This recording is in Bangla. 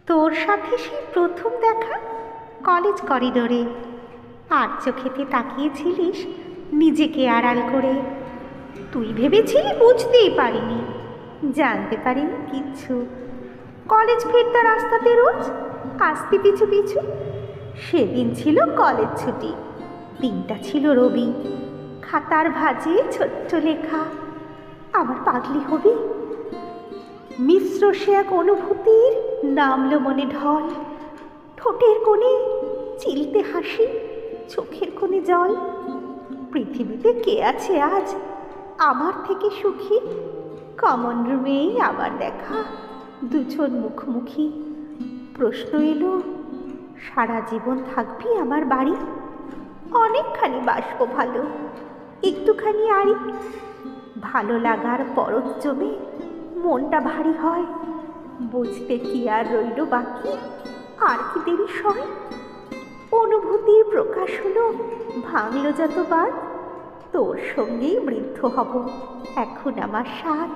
তোর সাথে সেই প্রথম দেখা কলেজ করিডোরে। আর চোখেতে তাকিয়েছিলিস নিজেকে আড়াল করে। তুই ভেবেছিলি বুঝতেই পারিনি, জানতে পারিনি কিচ্ছু। কলেজ ফিরতে রাস্তাতে রোজ আসতে পিছু পিছু। সেদিন ছিল কলেজ ছুটি, দিনটা ছিল রবি। খাতার ভাঁজে ছোট্ট লেখা, আবার পাগলি হবি। মিশ্র সে এক অনুভূতির নামলো মনে ঢল। ঠোঁটের কোণে চিলতে হাসি, চোখের কোণে জল। পৃথিবীতে কে আছে আজ আমার থেকে সুখী? কমন রুমেই আবার দেখা, দুজন মুখোমুখি। প্রশ্ন এলো, সারা জীবন থাকবি আমার বাড়ি? অনেকখানি বাসবো ভালো, একটুখানি আড়ি। ভালো লাগার পরত জমে মনটা ভারী হয়। বুঝতে কি আর রইল বাকি, আর কি দেরি সয়? অনুভূতির প্রকাশ হলো, ভাঙলো যত বাদ। তোর সঙ্গেই বৃদ্ধ হব এখন আমার সাথ।